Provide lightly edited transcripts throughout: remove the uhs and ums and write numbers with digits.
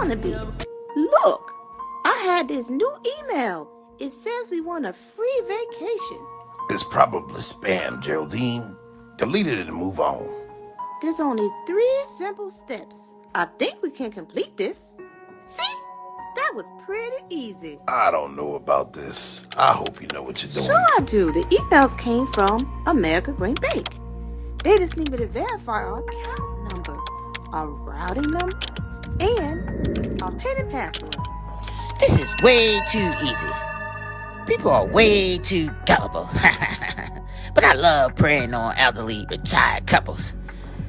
Barnaby, look, I had this new email. It says we want a free vacation. It's probably spam, Geraldine. Delete it and move on. There's only 3 simple steps. I think we can complete this. See? That was pretty easy. I don't know about this. I hope you know what you're doing. Sure I do. The emails came from America Green Bank. They just need me to verify our account number, our routing number, and our PIN and password. This is way too easy. People are way too gullible. But I love preying on elderly retired couples.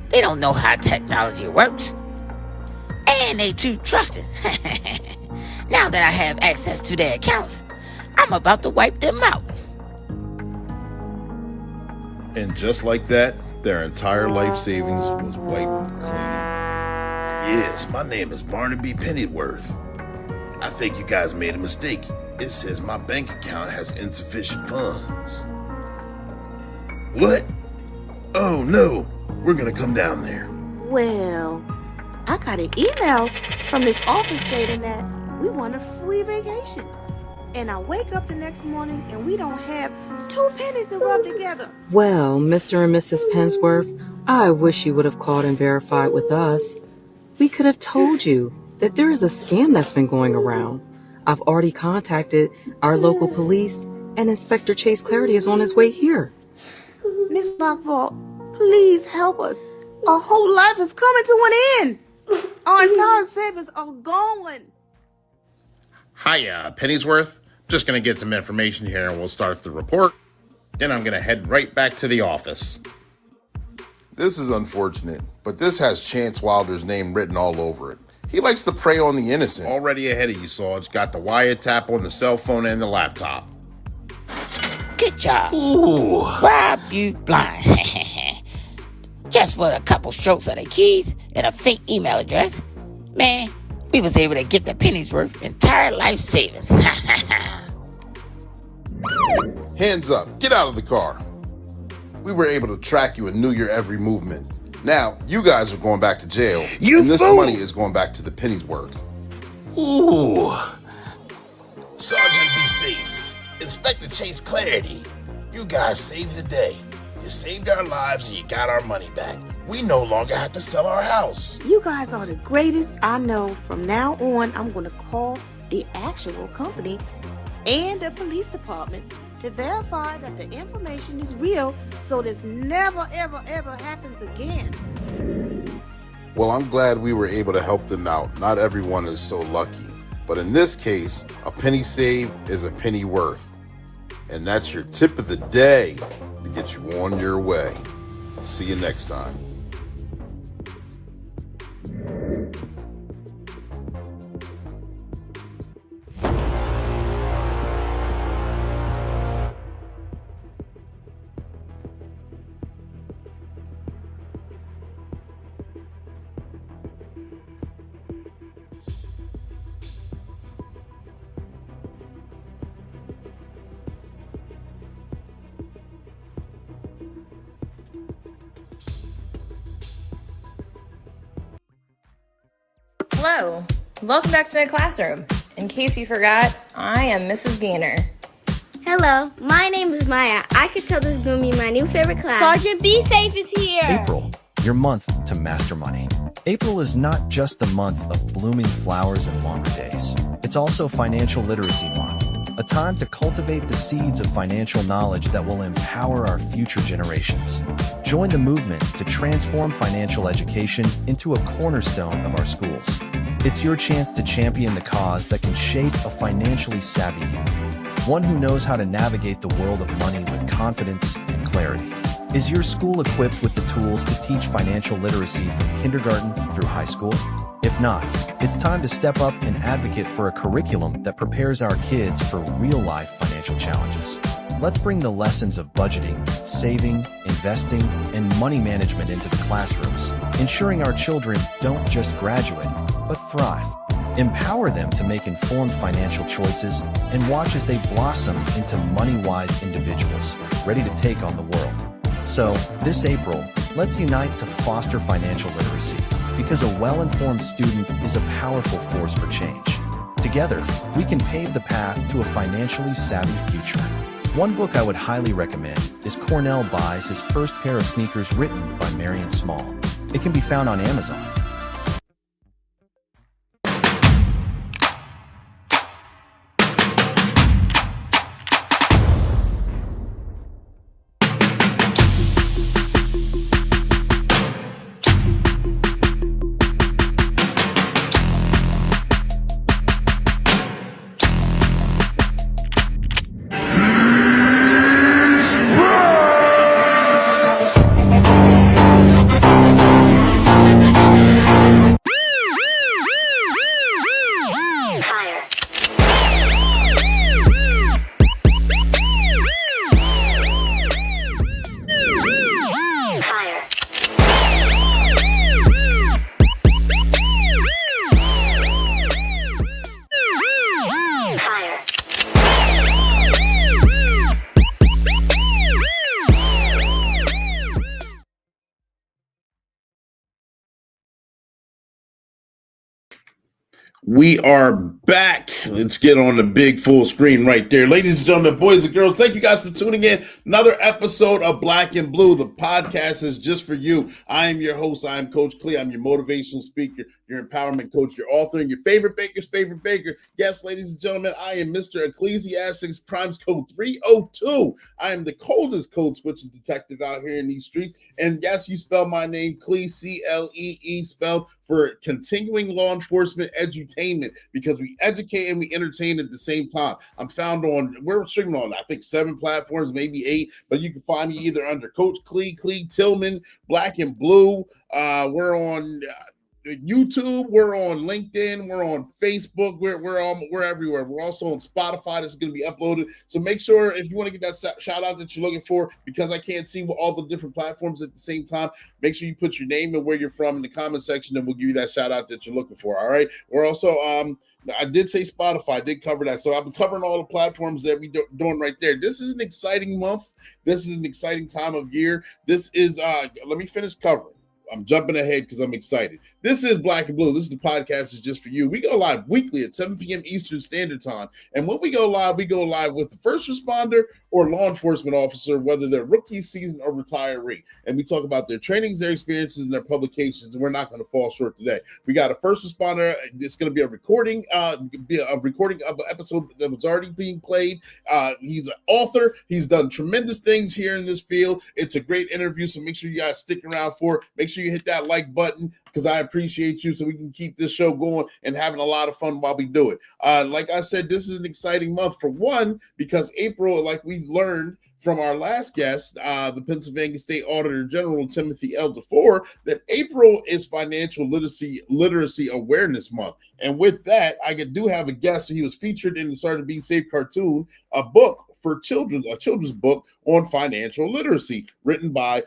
They don't know how technology works. And they too trusting. Now that I have access to their accounts, I'm about to wipe them out. And just like that, their entire life savings was wiped clean. Yes, my name is Barnaby Pennyworth. I think you guys made a mistake. It says my bank account has insufficient funds. What? Oh no, we're gonna come down there. Well, I got an email from this office stating that we want a free vacation. And I wake up the next morning and we don't have 2 pennies to rub together. Well, Mr. and Mrs. Pensworth, I wish you would have called and verified with us. We could have told you that there is a scam that's been going around. I've already contacted our local police, and Inspector Chase Clarity is on his way here. Miss Lockvault, please help us. Our whole life is coming to an end. Our entire savings are gone. Hiya, Pennyworth. Just gonna get some information here and we'll start the report. Then I'm gonna head right back to the office. This is unfortunate, but this has Chance Wilder's name written all over it. He likes to prey on the innocent. Already ahead of you, Sarge. Got the wiretap on the cell phone and the laptop. Good job. Ooh. Rob you blind. Just with a couple strokes of the keys and a fake email address, man, we was able to get the Pennyworth entire life savings. Hands up, get out of the car. We were able to track you and knew your every movement. Now, you guys are going back to jail, and this money is going back to the Pennyworth. Ooh. Sergeant, be safe. Inspector Chase Clarity. You guys saved the day. You saved our lives and you got our money back. We no longer have to sell our house. You guys are the greatest I know. From now on, I'm going to call the actual company and the police department to verify that the information is real so this never, ever, ever happens again. Well, I'm glad we were able to help them out. Not everyone is so lucky. But in this case, a penny saved is a penny worth. And that's your tip of the day to get you on your way. See you next time. Hello, welcome back to my classroom. In case you forgot, I am Mrs. Gaynor. Hello, my name is Maya. I could tell this is going to be my new favorite class. Sergeant Be Safe is here. April, your month to master money. April is not just the month of blooming flowers and longer days. It's also Financial Literacy Month, a time to cultivate the seeds of financial knowledge that will empower our future generations. Join the movement to transform financial education into a cornerstone of our schools. It's your chance to champion the cause that can shape a financially savvy youth, one who knows how to navigate the world of money with confidence and clarity. Is your school equipped with the tools to teach financial literacy from kindergarten through high school? If not, it's time to step up and advocate for a curriculum that prepares our kids for real-life financial challenges. Let's bring the lessons of budgeting, saving, investing, and money management into the classrooms, ensuring our children don't just graduate, but thrive. Empower them to make informed financial choices and watch as they blossom into money-wise individuals, ready to take on the world. So, this April, let's unite to foster financial literacy, because a well-informed student is a powerful force for change. Together, we can pave the path to a financially savvy future. One book I would highly recommend is Cornell Buys His First Pair of Sneakers, written by Marion Small. It can be found on Amazon. We are back. Let's get on the big full screen right there. Ladies and gentlemen, boys and girls, thank you guys for tuning in. Another episode of Black and Blue. The podcast is just for you. I am your host. I am Coach Clee. I'm your motivational speaker, your empowerment coach, your author, and your favorite baker's favorite baker. Yes, ladies and gentlemen, I am Mr. Ecclesiastics Crimes Code 302. I am the coldest code switching detective out here in these streets. And yes, you spell my name Clee, C-L-E-E, spelled for continuing law enforcement edutainment, because we educate and we entertain at the same time. I'm found on, we're streaming on, I think 7 platforms, maybe 8, but you can find me either under Coach Clee Tillman, Black and Blue. We're on YouTube, we're on LinkedIn, we're on Facebook, we're everywhere. We're also on Spotify. That's going to be uploaded. So make sure, if you want to get that shout out that you're looking for, because I can't see all the different platforms at the same time, make sure you put your name and where you're from in the comment section, and we'll give you that shout out that you're looking for. All right. We're also I did say Spotify, I did cover that. So I've been covering all the platforms that we're doing right there. This is an exciting month. This is an exciting time of year. This is let me finish covering. I'm jumping ahead because I'm excited. This is Black and Blue. This is the podcast is just for you. We go live weekly at 7 p.m. Eastern Standard Time. And when we go live with the first responder or law enforcement officer, whether they're rookie, seasoned, or retiree. And we talk about their trainings, their experiences, and their publications. And we're not going to fall short today. We got a first responder. It's going to be a recording of an episode that was already being played. He's an author. He's done tremendous things here in this field. It's a great interview, so make sure you guys stick around for it. Make sure you hit that like button, because I appreciate you, so we can keep this show going and having a lot of fun while we do it. Like I said, this is an exciting month, for one, because April, like we learned from our last guest, the Pennsylvania State Auditor General, Timothy L. DeFore, that April is Financial Literacy Awareness Month. And with that, I do have a guest. He was featured in the Sergeant Be Safe cartoon, a book for children, a children's book on financial literacy, written by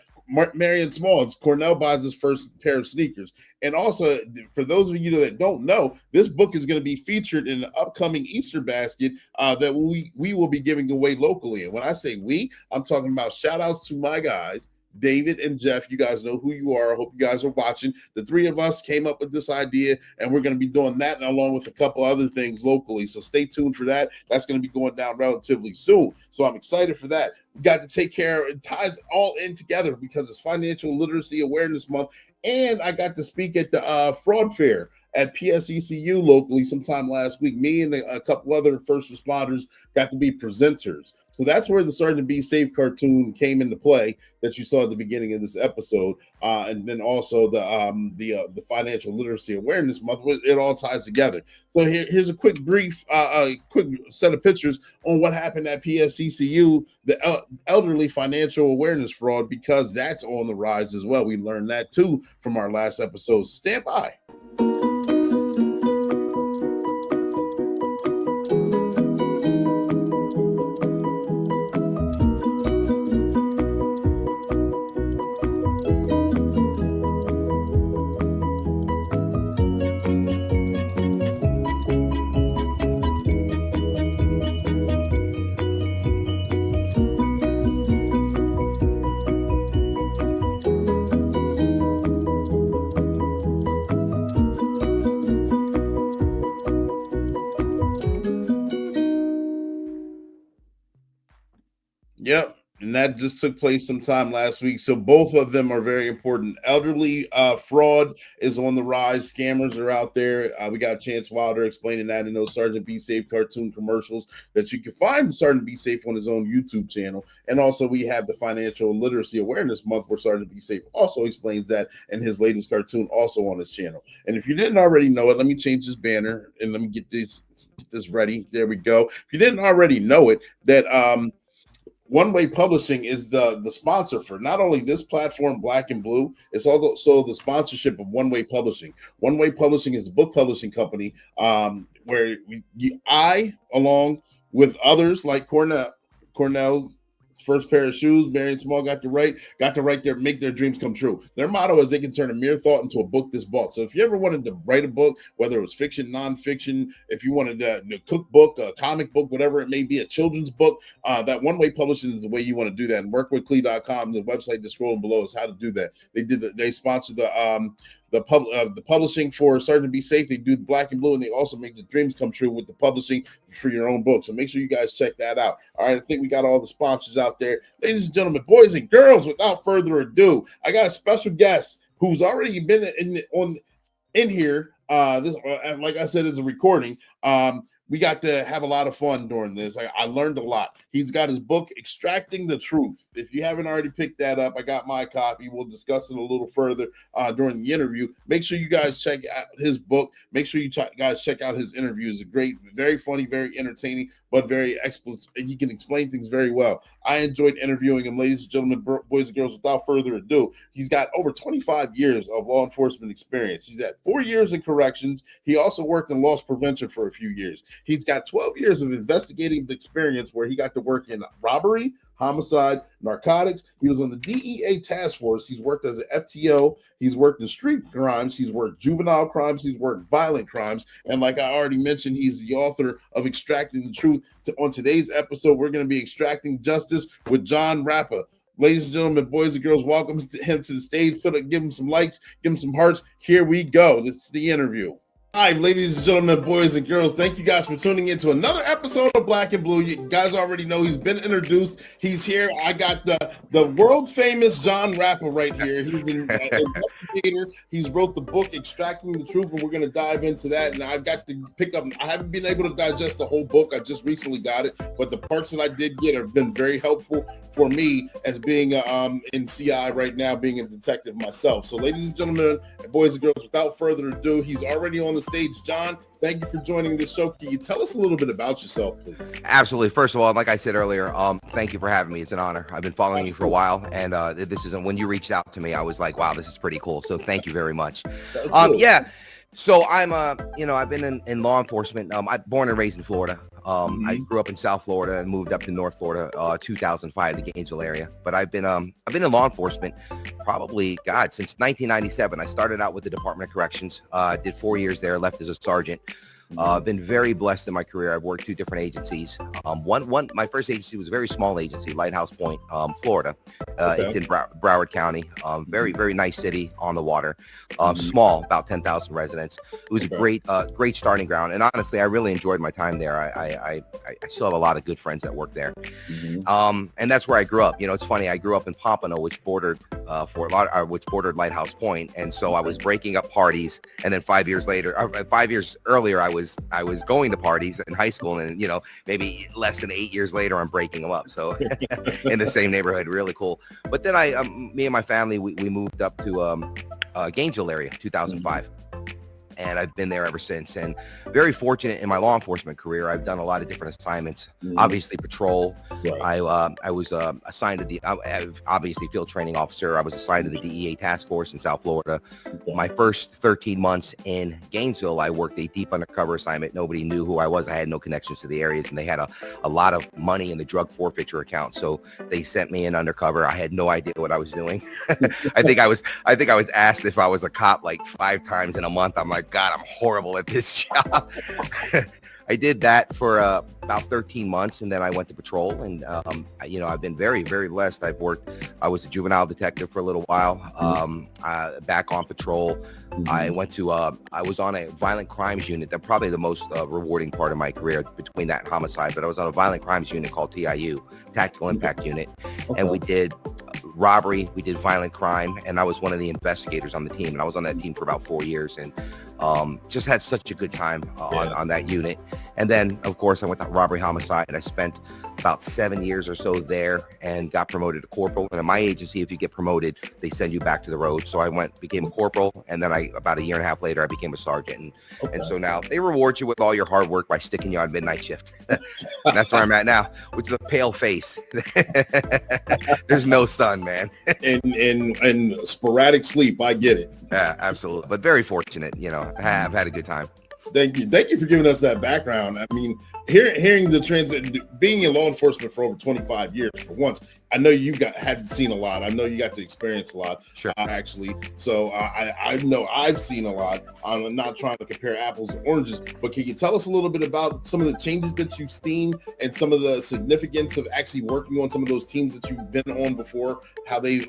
Marion Small. It's Cornell Buys His First Pair of Sneakers. And also, for those of you that don't know, this book is going to be featured in the upcoming Easter basket that we will be giving away locally. And when I say we, I'm talking about shout outs to my guys, David and Jeff. You guys know who you are. I hope you guys are watching. The 3 of us came up with this idea, and we're going to be doing that, and along with a couple other things locally. So stay tuned for that. That's going to be going down relatively soon. So I'm excited for that. We got to take care. It ties all in together because it's Financial Literacy Awareness Month, and I got to speak at the fraud fair at PSECU locally sometime last week. Me and a couple other first responders got to be presenters. So that's where the Sergeant Be Safe cartoon came into play that you saw at the beginning of this episode. And then also the Financial Literacy Awareness Month. It all ties together. So here's a quick set of pictures on what happened at PSECU, the elderly financial awareness fraud, because that's on the rise as well. We learned that too from our last episode. Stand by. that just took place sometime last week. So both of them are very important. Elderly fraud is on the rise. Scammers are out there. We got Chance Wilder explaining that in those Sergeant Be Safe cartoon commercials that you can find Sergeant Be Safe on his own YouTube channel. And also we have the Financial Literacy Awareness Month where Sergeant Be Safe also explains that in his latest cartoon also on his channel. And if you didn't already know it, let me change this banner and let me get this ready. There we go. If you didn't already know it, that One Way Publishing is the sponsor for not only this platform, Black and Blue, it's also the sponsorship of One Way Publishing. One Way Publishing is a book publishing company where I, along with others like Cornell's first pair of shoes, Marion Small got to write make their dreams come true. Their motto is they can turn a mere thought into a book that's bought. So if you ever wanted to write a book, whether it was fiction, nonfiction, if you wanted a cookbook, a comic book, whatever it may be, a children's book, that One Way Publishing is the way you want to do that. And workwithclee.com, the website that's scrolling below, is how to do that. They sponsored the publishing for Sergeant Be Safe. They do the Black and Blue, and they also make the dreams come true with the publishing for your own book. So make sure you guys check that out. All right, I think we got all the sponsors out there. Ladies and gentlemen, boys and girls, without further ado, I got a special guest who's already been in here. This, like I said, is a recording. We got to have a lot of fun during this. I learned a lot. He's got his book, Extracting the Truth. If you haven't already picked that up, I got my copy. We'll discuss it a little further during the interview. Make sure you guys check out his book. Make sure you guys check out his interviews. Great, very funny, very entertaining, but very explicit. He can explain things very well. I enjoyed interviewing him. Ladies and gentlemen, boys and girls, without further ado, he's got over 25 years of law enforcement experience. He's had 4 years in corrections. He also worked in loss prevention for a few years. He's got 12 years of investigative experience where he got to work in robbery, homicide, narcotics. He was on the DEA task force. He's worked as an FTO. He's worked in street crimes. He's worked juvenile crimes. He's worked violent crimes. And like I already mentioned, he's the author of Extracting the Truth. On today's episode, we're going to be extracting justice with Jon Rappa. Ladies and gentlemen, boys and girls, welcome him to the stage. Give him some likes, give him some hearts. Here we go. This is the interview. Hi, ladies and gentlemen, boys and girls. Thank you guys for tuning in to another episode of Black and Blue. You guys already know he's been introduced. He's here. I got the world famous Jon Rappa right here. He's an investigator. He's wrote the book Extracting the Truth, and we're going to dive into that. And I've got to pick up. I haven't been able to digest the whole book. I just recently got it, but the parts that I did get have been very helpful for me as being in CI right now, being a detective myself. So, ladies and gentlemen, boys and girls, without further ado, he's already on the stage. Jon, thank you for joining this show. Can you tell us a little bit about yourself, please? Absolutely. First of all, like I said earlier, thank you for having me. It's an honor. I've been following you for a while, and this isn't when you reached out to me, I was like, wow, this is pretty cool. So thank you very much. Cool. Yeah. So I'm, I've been in law enforcement. I'm born and raised in Florida. I grew up in South Florida and moved up to North Florida, 2005, the Gainesville area. But I've been in law enforcement probably, since 1997. I started out with the Department of Corrections, did 4 years there, left as a sergeant. Been very blessed in my career. I've worked 2 different agencies. My first agency was a very small agency, Lighthouse Point, Florida. Okay. It's in Broward County. Very, very nice city on the water. Small, about 10,000 residents. It was a great starting ground. And honestly, I really enjoyed my time there. I still have a lot of good friends that work there. And that's where I grew up. It's funny. I grew up in Pompano, which bordered Lighthouse Point. And so I was breaking up parties. And then 5 years earlier, I was going to parties in high school, and maybe less than 8 years later, I'm breaking them up. So in the same neighborhood, really cool. But then me and my family, we moved up to Gainesville area, 2005. And I've been there ever since, and very fortunate in my law enforcement career. I've done a lot of different assignments, obviously patrol. Right. I was assigned to obviously field training officer. I was assigned to the DEA task force in South Florida. My first 13 months in Gainesville, I worked a deep undercover assignment. Nobody knew who I was. I had no connections to the areas, and they had a lot of money in the drug forfeiture account. So they sent me in undercover. I had no idea what I was doing. I think I was asked if I was a cop like 5 times in a month. I'm like, God, I'm horrible at this job. I did that for about 13 months, and then I went to patrol. And I've been very, very blessed. I was a juvenile detective for a little while. Back on patrol. I was on a violent crimes unit. That's probably the most rewarding part of my career, between that and homicide. But I was on a violent crimes unit called TIU, Tactical Impact Unit, and we did robbery, we did violent crime, and I was one of the investigators on the team. And I was on that team for about 4 years, and just had such a good time on that unit. And then, of course, I went to robbery homicide, and I spent about 7 years or so there and got promoted to corporal. And in my agency, if you get promoted, they send you back to the road. So I became a corporal, and then about a year and a half later, I became a sergeant. And so now they reward you with all your hard work by sticking you on midnight shift. That's where I'm at now, with the pale face. There's no sun, man. and sporadic sleep. I get it. Yeah, absolutely. But very fortunate, I've had a good time. Thank you for giving us that background. I mean, hearing the transit, being in law enforcement for over 25 years, for once, I know you had seen a lot. I know you got to experience a lot, sure. Actually. So I know I've seen a lot. I'm not trying to compare apples and oranges, but can you tell us a little bit about some of the changes that you've seen and some of the significance of actually working on some of those teams that you've been on before? How they've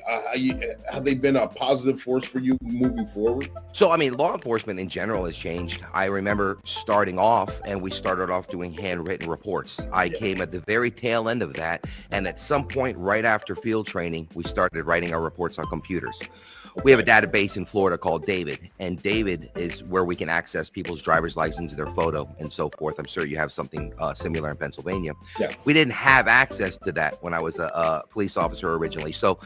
been a positive force for you moving forward? So, I mean, law enforcement in general has changed. I remember starting off, and we started off doing handwritten reports. I came at the very tail end of that, and at some point right after field training, we started writing our reports on computers. We have a database in Florida called David, and David is where we can access people's driver's license, their photo, and so forth. I'm sure you have something similar in Pennsylvania. Yes. We didn't have access to that when I was a police officer originally. So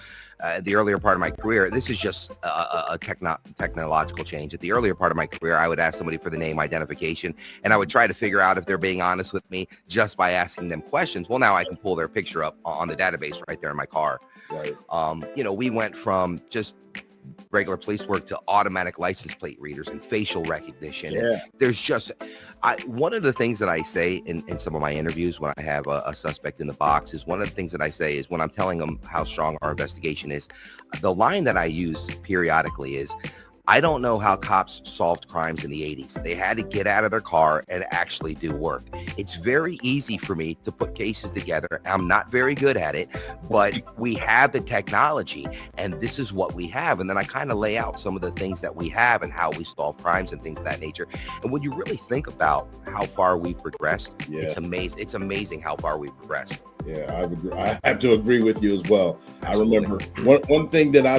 the earlier part of my career, this is just a technological change. At the earlier part of my career, I would ask somebody for the name identification, and I would try to figure out if they're being honest with me just by asking them questions. Well, now I can pull their picture up on the database right there in my car. Right. We went from just regular police work to automatic license plate readers and facial recognition. Yeah. There's just one of the things that I say in some of my interviews when I have a suspect in the box is one of the things that I say is when I'm telling them how strong our investigation is, the line that I use periodically is, I don't know how cops solved crimes in the 80s. They had to get out of their car and actually do work. It's very easy for me to put cases together. I'm not very good at it, but we have the technology, and this is what we have. And then I kind of lay out some of the things that we have and how we solve crimes and things of that nature. And when you really think about how far we've progressed, it's amazing. It's amazing how far we've progressed. Yeah, I have to agree with you as well. Absolutely. I remember one thing that I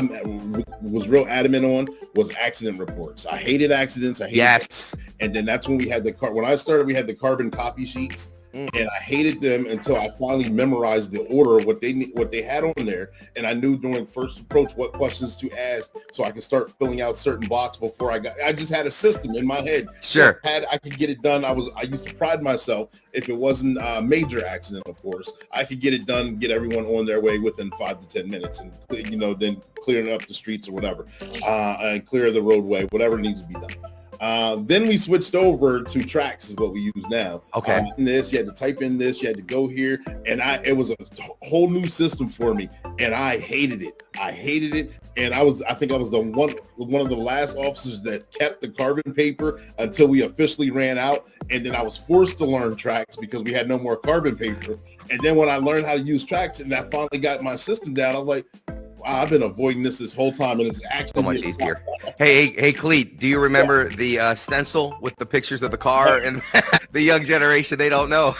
was real adamant on was accident reports. I hated accidents. And then that's when we had when I started, we had the carbon copy sheets. And I hated them until I finally memorized the order of what they had on there, and I knew during first approach what questions to ask, so I could start filling out certain blocks before I just had a system in my head. Sure. I could get it done. I used to pride myself, if it wasn't a major accident, of course, I could get it done, get everyone on their way within 5 to 10 minutes, and then clearing up the streets or whatever, and clear the roadway, whatever needs to be done. Then we switched over to tracks is what we use now. Okay. You had to type in this, you had to go here, and it was a whole new system for me, and I hated it. And I think I was one of the last officers that kept the carbon paper until we officially ran out, and then I was forced to learn tracks because we had no more carbon paper. And then when I learned how to use tracks and I finally got my system down, I was like, wow, I've been avoiding this whole time, and it's actually so much easier. Hey, Cleet, do you remember the stencil with the pictures of the car? And the young generation, they don't know.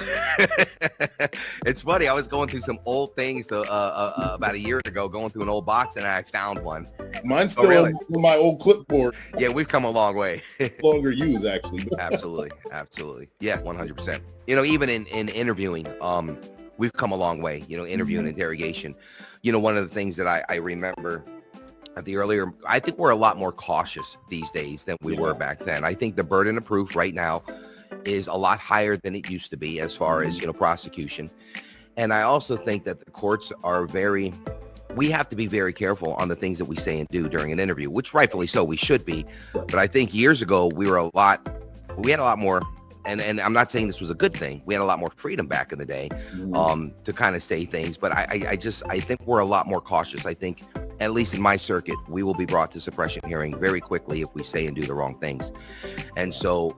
It's funny. I was going through some old things about a year ago, going through an old box, and I found one. Mine's still on my old clipboard. Yeah, we've come a long way. Longer used, actually. Absolutely. Yeah, 100%. Even in interviewing, we've come a long way. Interview and interrogation. One of the things that I remember at the earlier, I think we're a lot more cautious these days than we were back then. I think the burden of proof right now is a lot higher than it used to be as far as, prosecution. And I also think that the courts are we have to be very careful on the things that we say and do during an interview, which rightfully so, we should be. But I think years ago, we had a lot more, and I'm not saying this was a good thing. We had a lot more freedom back in the day to kind of say things. But I think we're a lot more cautious. I think, at least in my circuit, we will be brought to suppression hearing very quickly if we say and do the wrong things. And so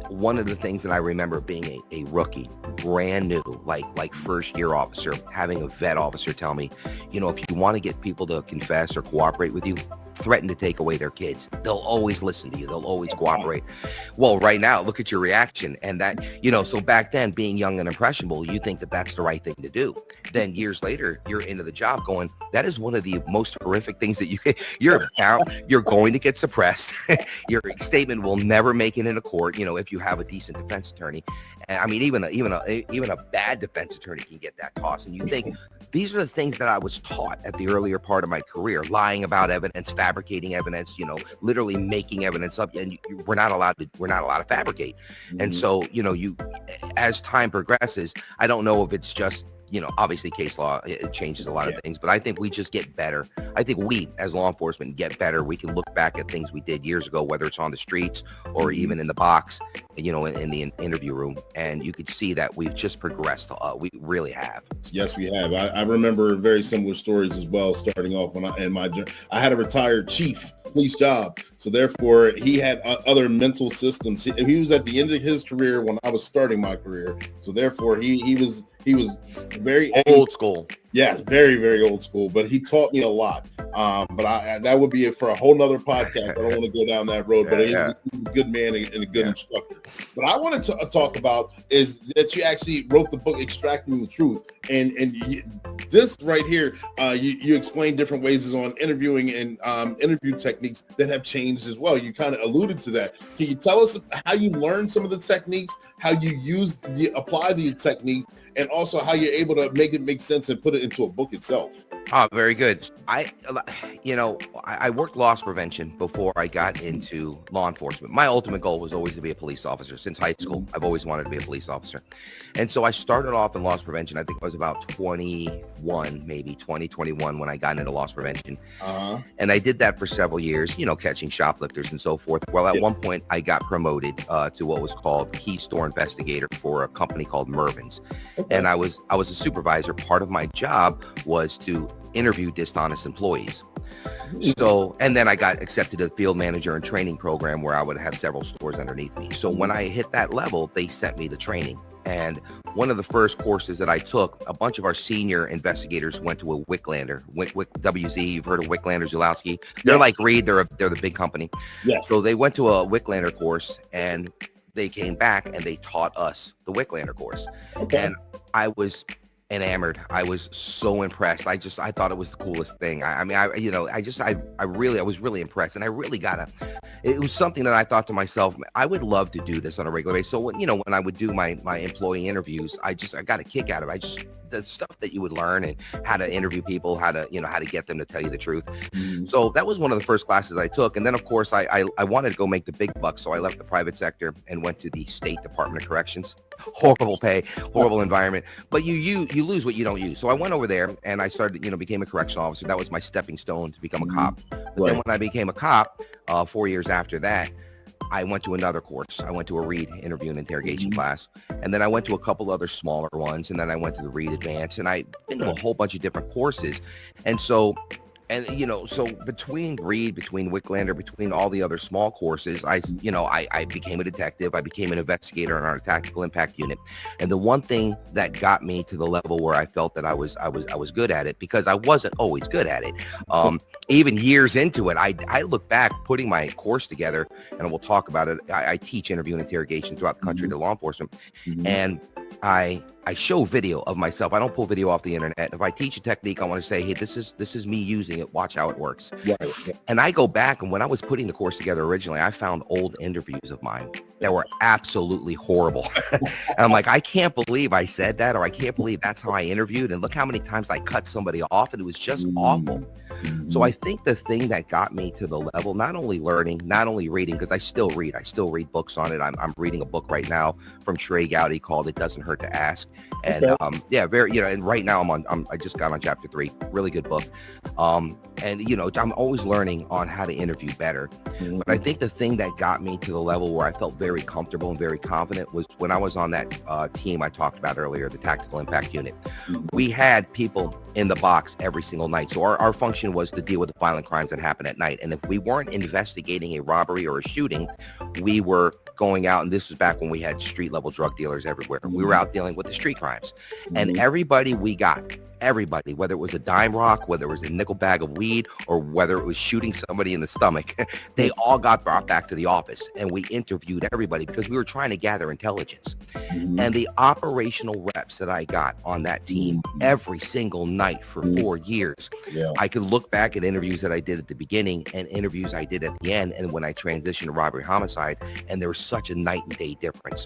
one of the things that I remember being a rookie, brand new, like first year officer, having a vet officer tell me, if you want to get people to confess or cooperate with you, threaten to take away their kids. They'll always listen to you. They'll always cooperate. Well, right now, look at your reaction. And that, so back then, being young and impressionable, you think that that's the right thing to do. Then years later, you're into the job going, that is one of the most horrific things that you're going to get suppressed. Your statement will never make it into court, if you have a decent defense attorney. And I mean, even a bad defense attorney can get that toss. And you think, these are the things that I was taught at the earlier part of my career, lying about evidence, fabricating evidence, literally making evidence up, and we're not allowed to fabricate. And so, as time progresses, I don't know if it's just, obviously case law, it changes a lot of things, but I think we just get better. I think we as law enforcement get better. We can look back at things we did years ago, whether it's on the streets or even in the box, in the interview room. And you could see that we've just progressed. We really have. Yes, we have. I remember very similar stories as well, starting off when I had a retired chief police job. So therefore he had other mental systems. He was at the end of his career when I was starting my career. So therefore he was very old school. Yeah, very, very old school, but he taught me a lot. But that would be it for a whole nother podcast. I don't want to go down that road, but he's a good man and a good instructor. But I wanted to talk about is that you actually wrote the book, Extracting the Truth. And this right here, you explain different ways on interviewing and interview techniques that have changed as well. You kind of alluded to that. Can you tell us how you learned some of the techniques, how you apply the techniques, and also how you're able to make it make sense and put it into a book itself? Oh, very good. I worked loss prevention before I got into law enforcement. My ultimate goal was always to be a police officer. Since high school, I've always wanted to be a police officer. And so I started off in loss prevention. I think I was about 21, maybe 2021 when I got into loss prevention. And I did that for several years, catching shoplifters and so forth. Well, at one point I got promoted to what was called key store investigator for a company called Mervin's. And I was a supervisor. Part of my job was to interview dishonest employees. So, and then I got accepted to the field manager and training program where I would have several stores underneath me. So when I hit that level, they sent me to training. And one of the first courses that I took, a bunch of our senior investigators went to a Wicklander, WZ. You've heard of Wicklander, Zulowski. They're like Reed. They're the big company. Yes. So they went to a Wicklander course and they came back and they taught us the Wicklander course. Okay. And I was enamored. I was so impressed. I thought it was the coolest thing. I was really impressed, and I really it was something that I thought to myself, I would love to do this on a regular basis. So when I would do my employee interviews, I got a kick out of it. The stuff that you would learn and how to interview people, how to get them to tell you the truth. So that was one of the first classes I took. And then of course I wanted to go make the big bucks. So I left the private sector and went to the State Department of Corrections. Horrible pay, horrible environment, but you lose what you don't use. So I went over there and I started, became a correctional officer. That was my stepping stone to become a cop. But then when I became a cop, 4 years after that, I went to another course. I went to a Reed interview and interrogation class. And then I went to a couple other smaller ones. And then I went to the Reed Advanced. And I've been to a whole bunch of different courses. And so between Reed, between Wicklander, between all the other small courses, I became a detective. I became an investigator in our tactical impact unit. And the one thing that got me to the level where I felt that I was good at it, because I wasn't always good at it. Even years into it, I look back putting my course together, and we'll talk about it. I teach interview and interrogation throughout the country to law enforcement. And I show video of myself. I don't pull video off the internet. If I teach a technique, I want to say, hey, this is me using it. Watch how it works. Right. And I go back, and when I was putting the course together originally, I found old interviews of mine that were absolutely horrible. And I'm like, I can't believe I said that, or I can't believe that's how I interviewed. And look how many times I cut somebody off, and it was just awful. So I think the thing that got me to the level, not only learning, not only reading, because I still read books on it. I'm reading a book right now from Trey Gowdy called It Doesn't Hurt to Ask. And and right now I just got on chapter 3, really good book. And I'm always learning on how to interview better. But I think the thing that got me to the level where I felt very comfortable and very confident was when I was on that team I talked about earlier, the tactical impact unit. We had people in the box every single night. So our function was to deal with the violent crimes that happen at night. And if we weren't investigating a robbery or a shooting, we were going out, and this was back when we had street level drug dealers everywhere. We were out dealing with the street crimes, and everybody we got, everybody, whether it was a dime rock, whether it was a nickel bag of weed, or whether it was shooting somebody in the stomach, they all got brought back to the office, and we interviewed everybody because we were trying to gather intelligence. And the operational reps that I got on that team every single night for 4 years, I could look back at interviews that I did at the beginning and interviews I did at the end, and when I transitioned to robbery homicide, and there was such a night and day difference.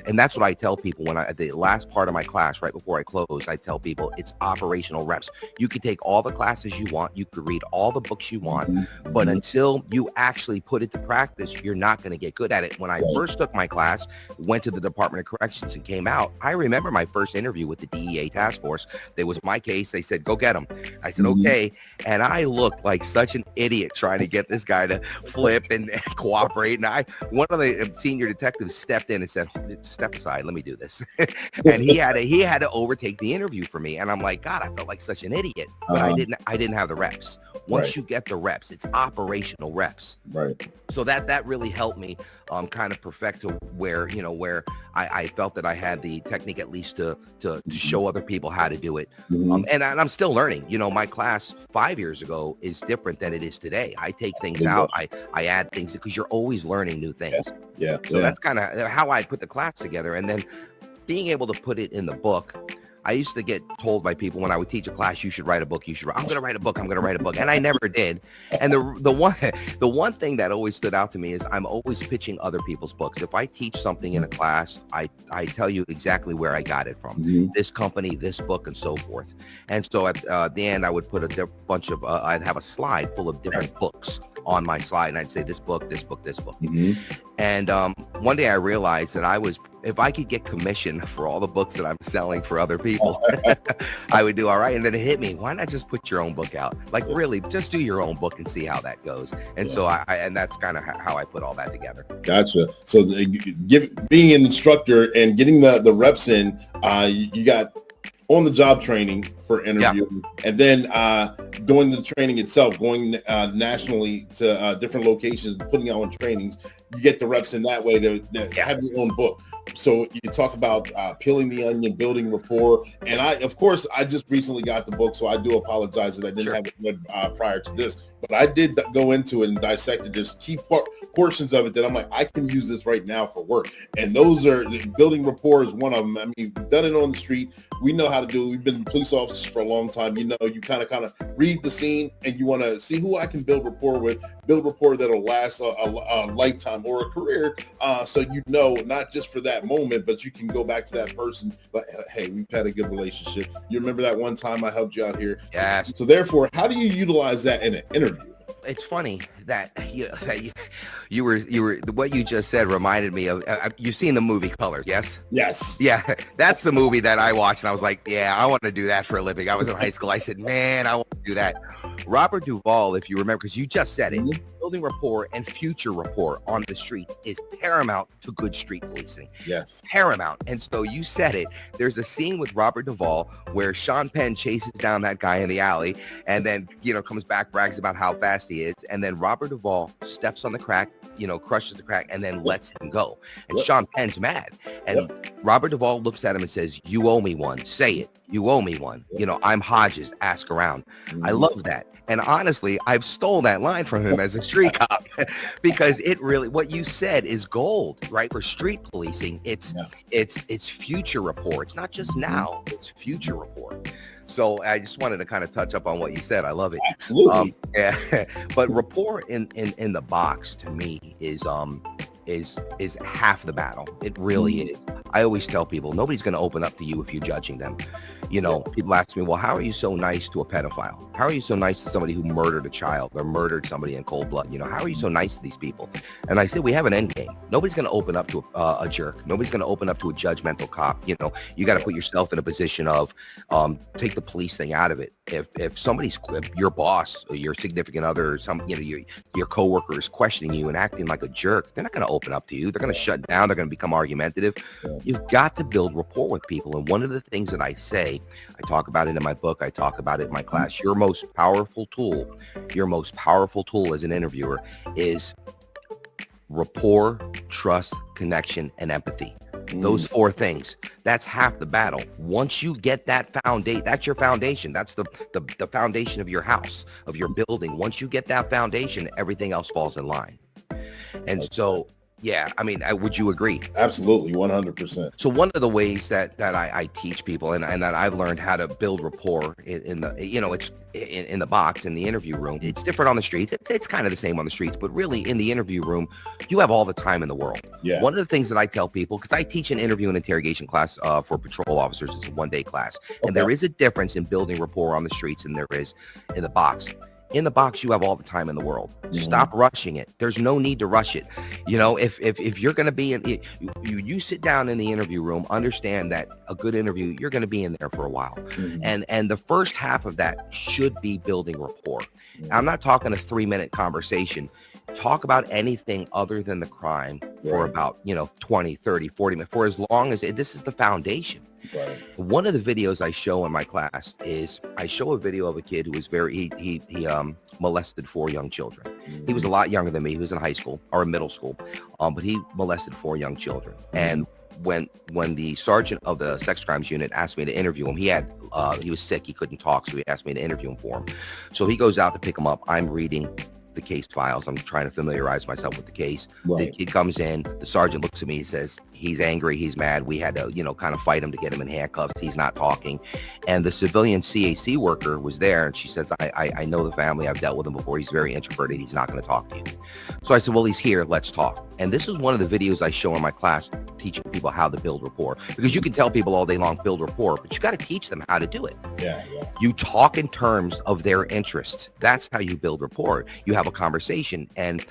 And that's what I tell people when at the last part of my class, right before I close, I tell people it's operational reps. You could take all the classes you want, you could read all the books you want, but until you actually put it to practice, you're not going to get good at it. When I first took my class, went to the Department of Corrections and came out, I remember my first interview with the DEA task force. There was my case. They said, go get him. I said, okay. And I looked like such an idiot trying to get this guy to flip and cooperate. And one of the senior detectives stepped in and said, step aside, let me do this. And he had to overtake the interview for me. And I'm like, God, I felt like such an idiot, but I didn't have the reps. Once you get the reps, it's operational reps. So that really helped me kind of perfect to where, where I felt that I had the technique at least to show other people how to do it. And I'm still learning. My class 5 years ago is different than it is today. I take things out. I add things because you're always learning new things. So that's kind of how I put the class together. And then being able to put it in the book. I used to get told by people when I would teach a class, you should write a book. I'm going to write a book. I'm going to write a book. And I never did. And the one thing that always stood out to me is I'm always pitching other people's books. If I teach something in a class, I tell you exactly where I got it from. This company, this book, and so forth. And so at the end, I would put a bunch of, I'd have a slide full of different books on my slide. And I'd say this book, this book, this book. And one day I realized that if I could get commission for all the books that I'm selling for other people, I would do all right. And then it hit me, why not just put your own book out? Like really, just do your own book and see how that goes. And so and that's kind of how I put all that together. Gotcha. So being an instructor and getting the reps in, you got on-the-job training for interviewing, and then doing the training itself, going nationally to different locations, putting out on trainings. You get the reps in that way to have your own book. So you talk about peeling the onion, building rapport. And I just recently got the book, so I do apologize that I didn't have it read prior to this. But I did go into it and dissected just key portions of it that I'm like, I can use this right now for work. And those are, building rapport is one of them. I mean, we've done it on the street. We know how to do it. We've been police officers for a long time. You kind of read the scene and you want to see who I can build rapport with, build rapport that'll last a lifetime or a career. So not just for that moment, but you can go back to that person. But hey, we've had a good relationship. You remember that one time I helped you out here? Yes. So therefore, how do you utilize that in an interview? It's funny that you were what you just said reminded me of you've seen the movie Colors, yes? Yes. Yeah, that's the movie that I watched and I was like, yeah, I want to do that for a living. I was in high school. I said, man, I want to do that. Robert Duvall, if you remember, because you just said it, building rapport and future rapport on the streets is paramount to good street policing. Yes. Paramount. And so you said it. There's a scene with Robert Duvall where Sean Penn chases down that guy in the alley and then, comes back, brags about how fast he is. And then Robert Duvall steps on the crack, crushes the crack and then lets him go. And Sean Penn's mad. And Robert Duvall looks at him and says, you owe me one. Say it. You owe me one. I'm Hodges. Ask around. I love that. And honestly, I've stole that line from him as a street cop because it really, what you said is gold, right? For street policing, it's future rapport. It's not just now, it's future rapport. So I just wanted to kind of touch up on what you said. I love it. Absolutely. But rapport in the box to me is half the battle. It really is. I always tell people, nobody's going to open up to you if you're judging them. People ask me, well, how are you so nice to a pedophile? How are you so nice to somebody who murdered a child or murdered somebody in cold blood? How are you so nice to these people? And I said, we have an end game. Nobody's going to open up to a jerk. Nobody's going to open up to a judgmental cop. You got to put yourself in a position of take the police thing out of it. If somebody's your boss or your significant other or your coworker is questioning you and acting like a jerk, they're not going to open up to you. They're going to shut down. They're going to become argumentative. You've got to build rapport with people. And one of the things that I say, I talk about it in my book, I talk about it in my class, your most powerful tool as an interviewer is rapport, trust, connection, and empathy. Those 4 things, that's half the battle. Once you get that foundation, that's your foundation. That's the foundation of your house, of your building. Once you get that foundation, everything else falls in line. And so, yeah, I mean, would you agree? Absolutely, 100%. So one of the ways that I teach people and that I've learned how to build rapport in the, it's in the box, in the interview room. It's different on the streets. It's kind of the same on the streets, but really in the interview room, you have all the time in the world. Yeah. One of the things that I tell people, because I teach an interview and interrogation class for patrol officers, it's a 1-day class. And there is a difference in building rapport on the streets than there is in the box. In the box, you have all the time in the world. Stop rushing it. There's no need to rush it. If you're going to be in it, you sit down in the interview room, understand that a good interview, you're going to be in there for a while. And the first half of that should be building rapport. I'm not talking a 3-minute conversation. Talk about anything other than the crime for about, 20, 30, 40 minutes, for as long as this is the foundation. Right. One of the videos I show in my class is I show a video of a kid who was he molested 4 young children. He was a lot younger than me. He was in high school or middle school, but he molested 4 young children. And when the sergeant of the sex crimes unit asked me to interview him, he was sick. He couldn't talk, so he asked me to interview him for him. So he goes out to pick him up. I'm reading the case files. I'm trying to familiarize myself with the case. Right. The kid comes in. The sergeant looks at me. He says he's angry. He's mad. We had to, kind of fight him to get him in handcuffs. He's not talking. And the civilian CAC worker was there, and she says, I know the family. I've dealt with him before. He's very introverted. He's not going to talk to you. So I said, well, he's here. Let's talk. And this is one of the videos I show in my class, teaching people how to build rapport, because you can tell people all day long, build rapport, but you got to teach them how to do it. Yeah. You talk in terms of their interests. That's how you build rapport. You have a conversation. And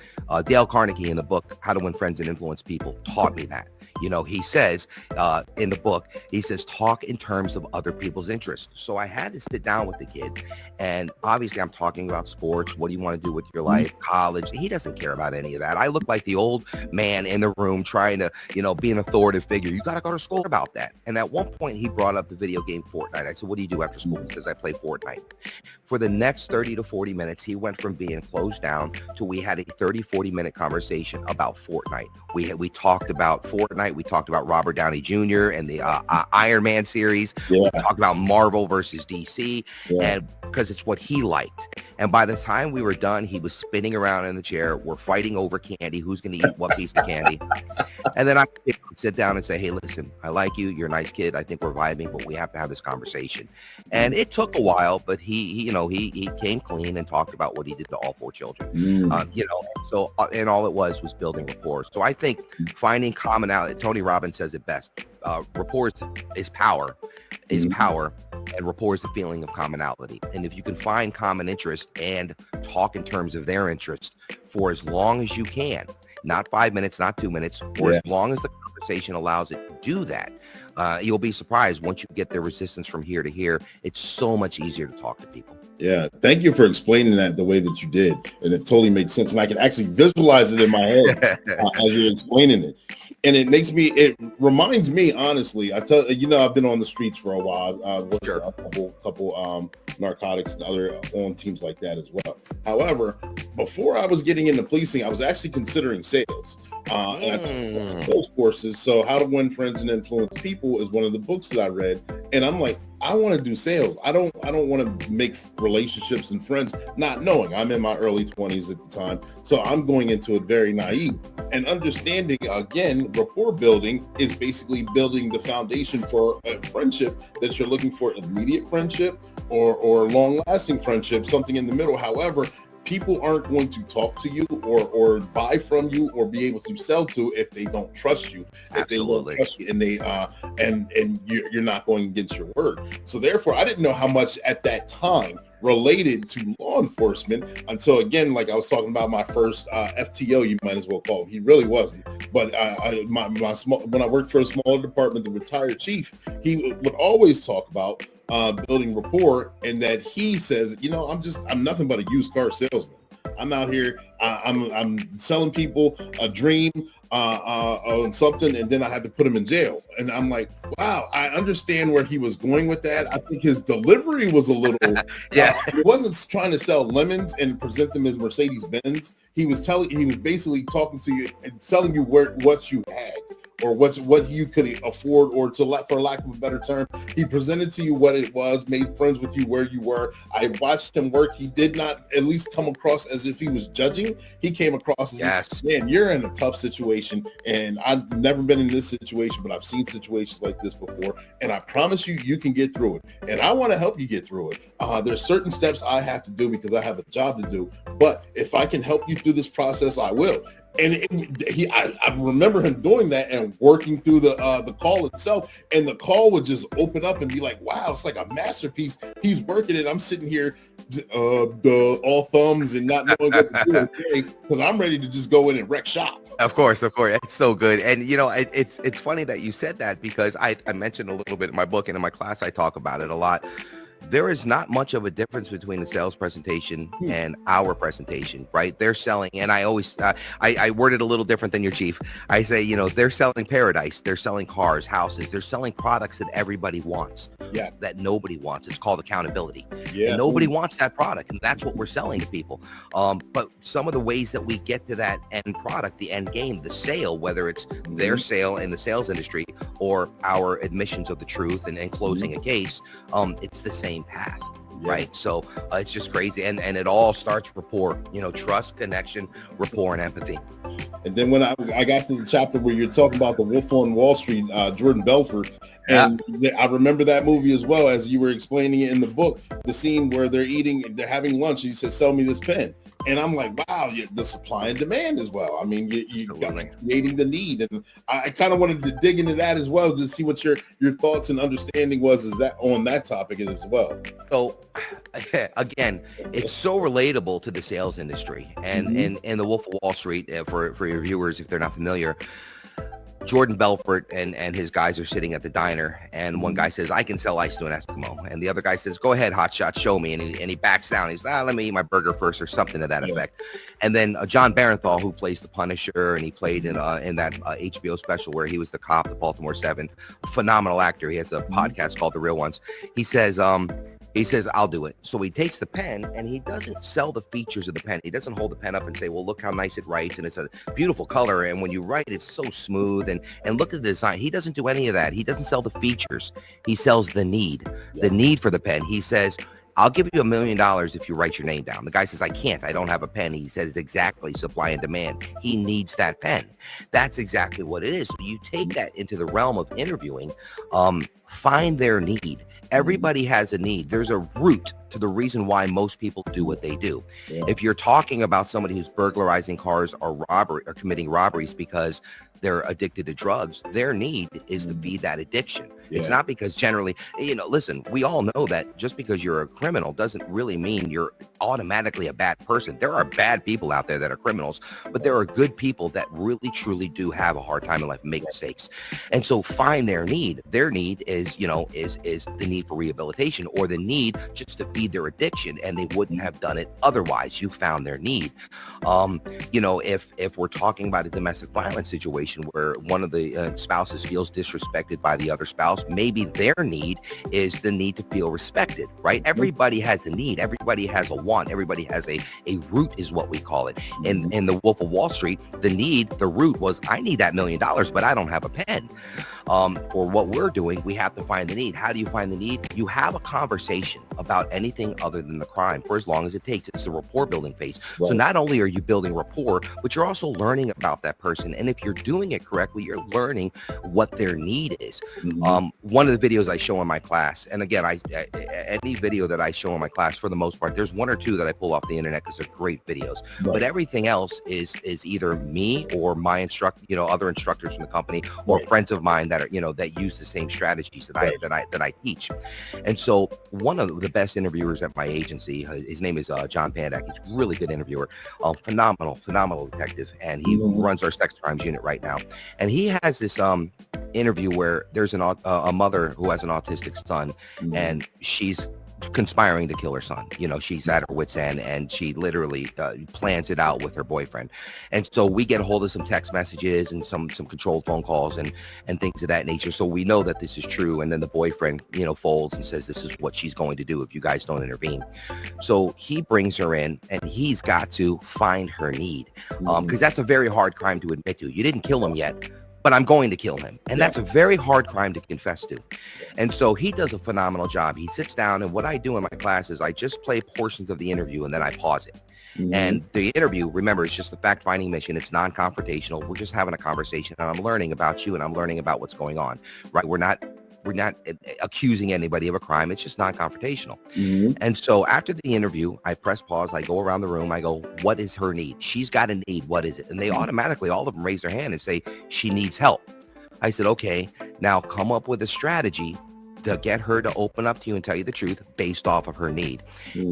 Dale Carnegie in the book, How to Win Friends and Influence People, taught me that. He says in the book, he says, talk in terms of other people's interests. So I had to sit down with the kid, and obviously I'm talking about sports. What do you want to do with your life? College. He doesn't care about any of that. I look like the old man in the room trying to, be an authoritative figure. You got to go to school about that. And at one point he brought up the video game Fortnite. I said, what do you do after school? He says, I play Fortnite. For the next 30 to 40 minutes, he went from being closed down to we had a 30, 40-minute conversation about Fortnite. We talked about Fortnite. We talked about Robert Downey Jr. and the Iron Man series. Yeah. We talked about Marvel versus DC, and because it's what he liked. And by the time we were done, he was spinning around in the chair. We're fighting over candy. Who's going to eat what piece of candy? And then I sit down and say, hey, listen, I like you. You're a nice kid. I think we're vibing, but we have to have this conversation. And it took a while, but he came clean and talked about what he did to all 4 children. So and all it was building rapport. So I think finding commonality, Tony Robbins says it best. Rapport is power, and rapport is the feeling of commonality. And if you can find common interest and talk in terms of their interest for as long as you can, not 5 minutes, not 2 minutes, or as long as the conversation allows it to do that, you'll be surprised once you get their resistance from here to here. It's so much easier to talk to people. Yeah, thank you for explaining that the way that you did, and it totally makes sense, and I can actually visualize it in my head as you're explaining it. And it reminds me, honestly, I've been on the streets for a while. I've worked a couple narcotics and other on teams like that as well. However, before I was getting into policing, I was actually considering sales. And I took sales courses. So How to Win Friends and Influence People is one of the books that I read. And I'm like, I want to do sales. I don't want to make relationships and friends, not knowing. I'm in my early 20s at the time. So I'm going into it very naive. And understanding, again, rapport building is basically building the foundation for a friendship that you're looking for, immediate friendship or long-lasting friendship, something in the middle. However, people aren't going to talk to you or buy from you or be able to sell to if they don't trust you. If they don't trust you and they and you're not going against your word. So therefore, I didn't know how much at that time related to law enforcement until, again, like I was talking about my first FTO, you might as well call him. He really wasn't. But when I worked for a smaller department, the retired chief, he would always talk about building rapport, and that he says, I'm nothing but a used car salesman. I'm out here, I'm selling people a dream on something, and then I had to put him in jail. And I'm like, wow, I understand where he was going with that. I think his delivery was a little, he wasn't trying to sell lemons and present them as Mercedes Benz. He was basically talking to you and telling you what you had, or what you could afford, or for lack of a better term, he presented to you what it was, made friends with you where you were. I watched him work. He did not at least come across as if he was judging. He came across as, man, you're in a tough situation, and I've never been in this situation, but I've seen situations like this before, and I promise you, you can get through it, and I want to help you get through it. There's certain steps I have to do because I have a job to do, but if I can help you through this process, I will. And I remember him doing that and working through the call itself, and the call would just open up and be like, wow, it's like a masterpiece. He's working it. I'm sitting here, all thumbs and not knowing what to do because I'm ready to just go in and wreck shop. Of course. It's so good. And, it's funny that you said that, because I mentioned a little bit in my book, and in my class, I talk about it a lot. There is not much of a difference between the sales presentation and our presentation, right? They're selling, and I always, I word it a little different than your chief. I say, they're selling paradise. They're selling cars, houses. They're selling products that everybody wants, that nobody wants. It's called accountability. And nobody wants that product, and that's what we're selling to people. But some of the ways that we get to that end product, the end game, the sale, whether it's their sale in the sales industry or our admissions of the truth and closing a case, it's the same path, right? So it's just crazy, and it all starts rapport, trust, connection, rapport, and empathy. And then when I got to the chapter where you're talking about the Wolf on Wall Street, Jordan Belfort, and I remember that movie as well, as you were explaining it in the book, the scene where they're having lunch, and he says, sell me this pen. And I'm like, wow, the supply and demand as well. I mean, you got creating the need. And I kind of wanted to dig into that as well to see what your thoughts and understanding was on that topic as well. So again, it's so relatable to the sales industry, and in the Wolf of Wall Street, for your viewers, if they're not familiar, Jordan Belfort and his guys are sitting at the diner, and one guy says, I can sell ice to an Eskimo. And the other guy says, go ahead, hotshot, show me. And he backs down. He's let me eat my burger first, or something to that effect. And then John Barenthal, who plays the Punisher, and he played in that HBO special where he was the cop, the Baltimore 7, phenomenal actor. He has a podcast called The Real Ones. He says, I'll do it. So he takes the pen, and he doesn't sell the features of the pen. He doesn't hold the pen up and say, well, look how nice it writes, and it's a beautiful color, and when you write, it's so smooth, and look at the design. He doesn't do any of that. He doesn't sell the features. He sells the need for the pen. He says, I'll give you $1 million if you write your name down. The guy says, I can't. I don't have a pen. He says, exactly, supply and demand. He needs that pen. That's exactly what it is. So you take that into the realm of interviewing, find their need. Everybody has a need. There's a root to the reason why most people do what they do. If you're talking about somebody who's burglarizing cars or committing robberies because they're addicted to drugs, their need is to feed that addiction. It's not because generally, listen, we all know that just because you're a criminal doesn't really mean you're automatically a bad person. There are bad people out there that are criminals, but there are good people that really, truly do have a hard time in life, make mistakes. And so find their need. Their need is the need for rehabilitation, or the need just to feed their addiction, and they wouldn't have done it otherwise. You found their need. If we're talking about a domestic violence situation where one of the spouses feels disrespected by the other spouse, maybe their need is the need to feel respected, right? Everybody has a need. Everybody has a want. Everybody has a root, is what we call it. And in the Wolf of Wall Street, the root was, I need that $1 million, but I don't have a pen. For what we're doing, we have to find the need. How do you find the need? You have a conversation about anything other than the crime for as long as it takes. It's the rapport building phase. So not only are you building rapport, but you're also learning about that person. And if you're doing it correctly, you're learning what their need is. One of the videos I show in my class, and again, any video that I show in my class, for the most part, there's one or two that I pull off the internet because they're great videos. But everything else is either me or my other instructors from the company, or friends of mine that are that use the same strategies that I teach. And so one of the best interviewers at my agency, his name is John Pandak. He's a really good interviewer, phenomenal detective, and he runs our sex crimes unit right now. And he has this interview where there's a mother who has an autistic son, and she's conspiring to kill her son. She's at her wit's end, and she literally plans it out with her boyfriend. And so we get a hold of some text messages and some controlled phone calls and things of that nature. So we know that this is true. And then the boyfriend, folds and says, this is what she's going to do if you guys don't intervene. So he brings her in, and he's got to find her need, because that's a very hard crime to admit to. You didn't kill him yet, but I'm going to kill him. And that's a very hard crime to confess to. And so he does a phenomenal job. He sits down, and what I do in my class is I just play portions of the interview and then I pause it. And the interview, remember, it's just the fact-finding mission. It's non-confrontational. We're just having a conversation, and I'm learning about you, and I'm learning about what's going on, right? We're not accusing anybody of a crime. It's just non-confrontational. And so after the interview, I press pause. I go around the room. I go, what is her need? She's got a need. What is it? And they automatically, all of them raise their hand and say, she needs help. I said, okay, now come up with a strategy to get her to open up to you and tell you the truth based off of her need.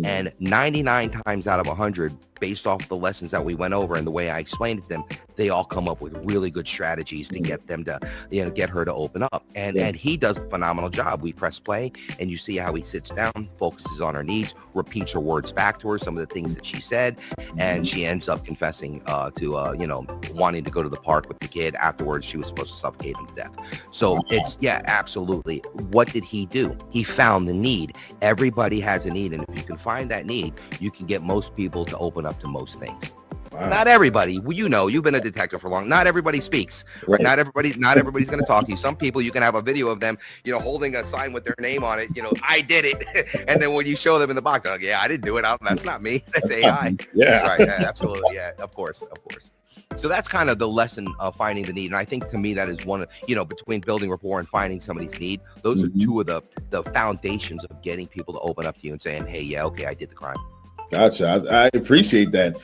And 99 times out of 100, based off the lessons that we went over and the way I explained it to them, they all come up with really good strategies to get them to, get her to open up. And he does a phenomenal job. We press play, and you see how he sits down, focuses on her needs, repeats her words back to her, some of the things that she said, and she ends up confessing to wanting to go to the park with the kid. Afterwards, she was supposed to suffocate him to death. So it's, absolutely. What did he do? He found the need. Everybody has a need, and if you can find that need, you can get most people to open up to most things. Wow. Not everybody. Well, you've been a detective for long. Not everybody speaks. Right. Not everybody's going to talk to you. Some people, you can have a video of them, holding a sign with their name on it. I did it. And then when you show them in the box, like, I didn't do it. That's not me. That's AI. Yeah. Right. Yeah, absolutely. Yeah. Of course. So that's kind of the lesson of finding the need. And I think to me, that is one of, between building rapport and finding somebody's need, those are two of the foundations of getting people to open up to you and saying, hey, yeah, okay, I did the crime. Gotcha. I appreciate that.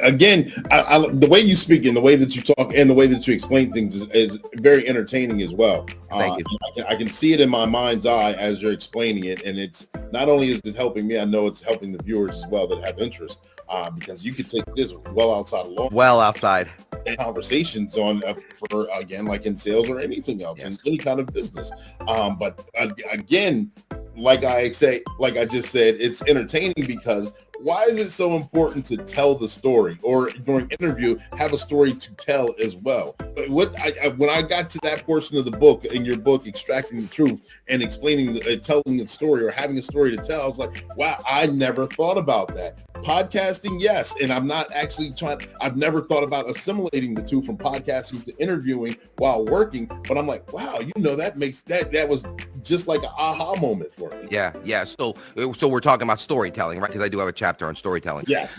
Again, the way you speak and the way that you talk and the way that you explain things is very entertaining as well. Thank you. I can see it in my mind's eye as you're explaining it, and it's not only is it helping me, I know it's helping the viewers as well that have interest, because you could take this well outside of law. Well outside. Conversations on for again, like in sales or anything else, in any kind of business. But again, like I just said, it's entertaining because why is it so important to tell the story, or during interview have a story to tell as well? But when I got to that portion of the book, in your book, Extracting the Truth, and explaining telling the story or having a story to tell, I was like, wow, I never thought about that. Podcasting, yes, and I'm not actually I've never thought about assimilating the two, from podcasting to interviewing while working, but I'm like, wow, that was just like an aha moment for me. Yeah. So we're talking about storytelling, right? Because I do have a chapter on storytelling. Yes.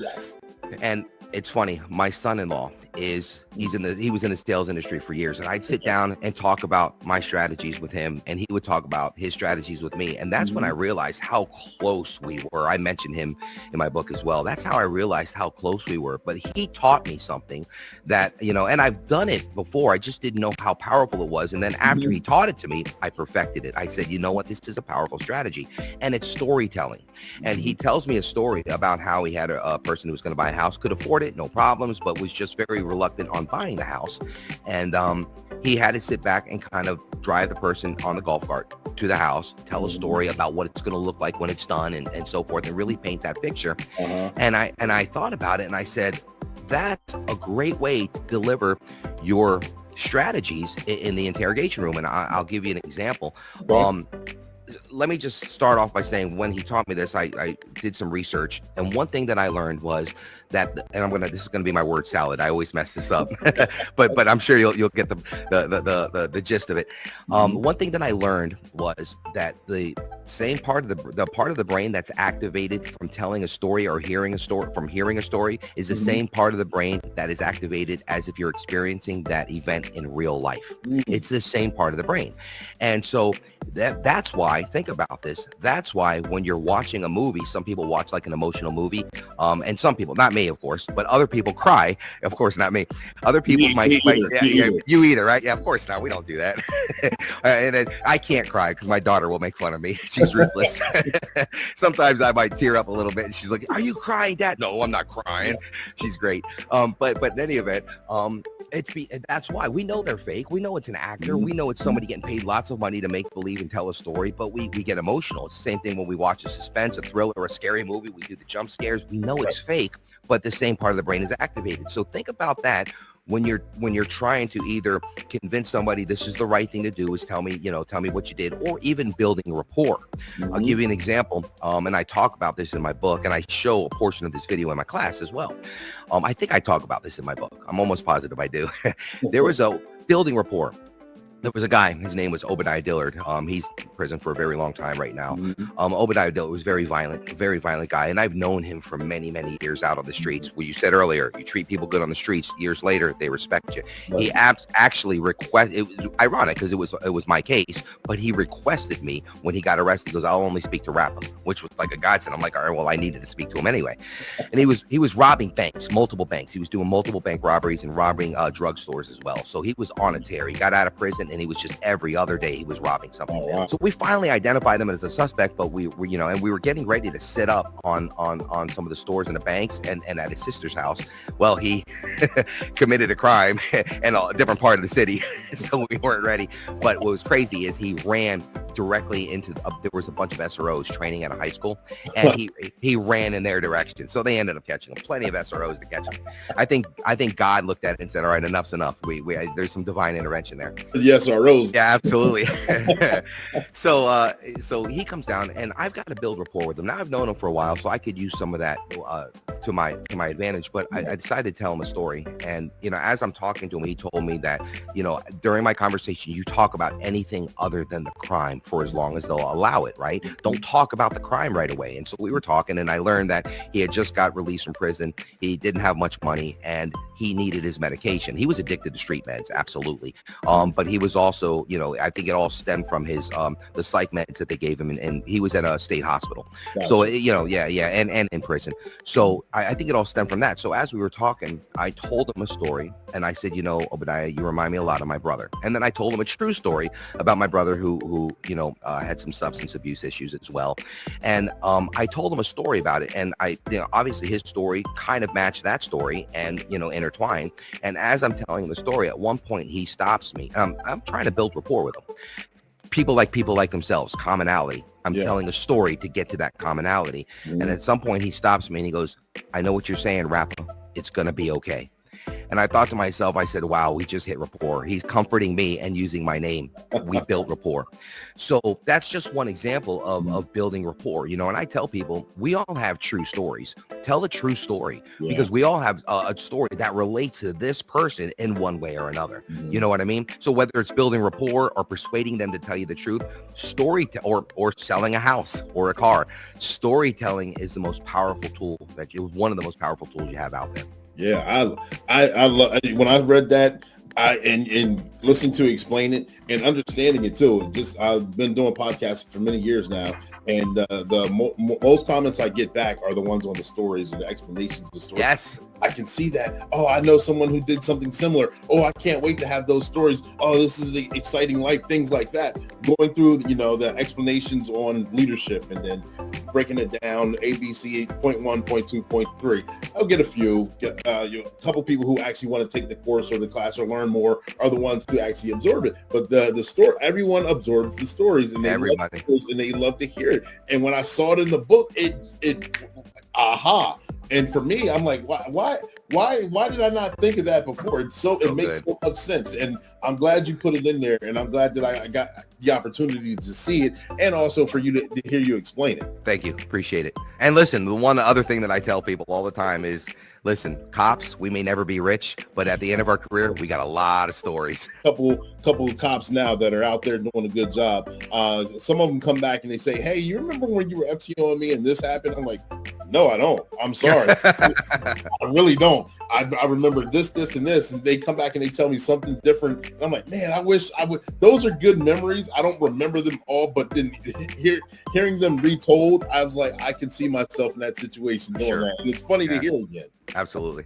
And it's funny, my son-in-law he was in the sales industry for years, and I'd sit down and talk about my strategies with him, and he would talk about his strategies with me. And that's when I realized how close we were. I mentioned him in my book as well. That's how I realized how close we were. But he taught me something that, and I've done it before. I just didn't know how powerful it was. And then after he taught it to me, I perfected it. I said, you know what, this is a powerful strategy, and it's storytelling. And he tells me a story about how he had a person who was going to buy a house, could afford it, no problems, but was just very reluctant on buying the house. And he had to sit back and kind of drive the person on the golf cart to the house, tell a story about what it's going to look like when it's done, and so forth, and really paint that picture. And I thought about it, and I said, that's a great way to deliver your strategies in the interrogation room. And I'll give you an example. Let me just start off by saying, when he taught me this, I did some research, and one thing that I learned was that, and this is gonna be my word salad. I always mess this up, but I'm sure you'll get the gist of it. One thing that I learned was that the same part of the part of the brain that's activated from telling a story or hearing a story is the same part of the brain that is activated as if you're experiencing that event in real life. It's the same part of the brain, and so that's why, think about this. That's why when you're watching a movie, some people watch like an emotional movie, and some people, not me, of course, but other people cry. Of course, not me. Other people might you either, right? Yeah, of course not. We don't do that. And then I can't cry because my daughter will make fun of me. She's ruthless. Sometimes I might tear up a little bit, and she's like, "Are you crying, Dad?" No, I'm not crying. She's great. But in any event, That's why we know they're fake. We know it's an actor. We know it's somebody getting paid lots of money to make believe and tell a story, but we get emotional. It's the same thing when we watch a suspense, a thriller, or a scary movie. We do the jump scares. We know it's fake, but the same part of the brain is activated. So think about that when you're trying to either convince somebody this is the right thing to do, is tell me what you did, or even building rapport. I'll give you an example, and I talk about this in my book, and I show a portion of this video in my class as well. I think I talk about this in my book. I'm almost positive I do. There was a building rapport. There was a guy, his name was Obadiah Dillard. He's in prison for a very long time right now. Obadiah Dillard was very violent guy. And I've known him for many, many years out on the streets. Where you said earlier, you treat people good on the streets. Years later, they respect you. Right. He actually requested, it was ironic because it was my case, but he requested me when he got arrested. He goes, I'll only speak to Rappa, which was like a godsend. I'm like, all right, well, I needed to speak to him anyway. And he was robbing banks, multiple banks. He was doing multiple bank robberies and robbing drugstores as well. So he was on a tear. He got out of prison, and he was just every other day he was robbing something. Oh, wow. So we finally identified him as a suspect, but we were getting ready to set up on some of the stores and the banks and at his sister's house. Well, he committed a crime in a different part of the city, so we weren't ready. But what was crazy is he ran directly into there was a bunch of SROs training at a high school, and he ran in their direction. So they ended up catching him. Plenty of SROs to catch him. I think God looked at it and said, all right, enough's enough. There's some divine intervention there. The SROs. Yeah, absolutely. So he comes down, and I've got to build rapport with him. Now I've known him for a while, so I could use some of that to my advantage. But I decided to tell him a story. And, as I'm talking to him, he told me that, during my conversation, you talk about anything other than the crime for as long as they'll allow it, right? Don't talk about the crime right away. And so we were talking, and I learned that he had just got released from prison. He didn't have much money, and he needed his medication. He was addicted to street meds, absolutely. But he was also, I think it all stemmed from his the psych meds that they gave him, and he was at a state hospital. Gotcha. So, and in prison. So I think it all stemmed from that. So as we were talking, I told him a story, and I said, Obadiah, you remind me a lot of my brother. And then I told him a true story about my brother who had some substance abuse issues as well. And I told him a story about it, and obviously his story kind of matched that story, and intertwined. And as I'm telling him the story, at one point he stops me. I'm trying to build rapport with him. People like themselves, commonality. I'm telling a story to get to that commonality. And at some point he stops me and he goes, I know what you're saying, Rappa. It's going to be okay. And I thought to myself, I said, wow, we just hit rapport. He's comforting me and using my name. We built rapport. So that's just one example of building rapport, and I tell people, we all have true stories. Tell the true story, because we all have a story that relates to this person in one way or another. You know what I mean? So whether it's building rapport or persuading them to tell you the truth, or selling a house or a car, storytelling is the most powerful tool one of the most powerful tools you have out there. Yeah, I love when I read that. And listening to explain it and understanding it too. I've been doing podcasts for many years now, and the most comments I get back are the ones on the stories and the explanations of the stories. Yes, I can see that. Oh, I know someone who did something similar. Oh, I can't wait to have those stories. Oh, this is the exciting life. Things like that. Going through, the explanations on leadership, and then breaking it down, ABC 8.1, 0.2, 0.3. I'll get a few. A couple people who actually want to take the course or the class or learn more are the ones who actually absorb it. But the story, everyone absorbs the stories, and they love to hear it. And when I saw it in the book, it aha. And for me, I'm like, why did I not think of that before? It makes so much sense. And I'm glad you put it in there, and I'm glad that I got the opportunity to see it, and also for you to hear you explain it. Thank you. Appreciate it. And listen, the one other thing that I tell people all the time is, listen, cops, we may never be rich, but at the end of our career, we got a lot of stories. Couple of cops now that are out there doing a good job. Some of them come back and they say, hey, you remember when you were FTOing me and this happened? I'm like, no, I don't. I'm sorry. I really don't. I remember this, and this, and they come back and they tell me something different. And I'm like, man, I wish I would. Those are good memories. I don't remember them all, but then hearing them retold, I was like, I can see myself in that situation doing that. And it's funny to hear again. Absolutely.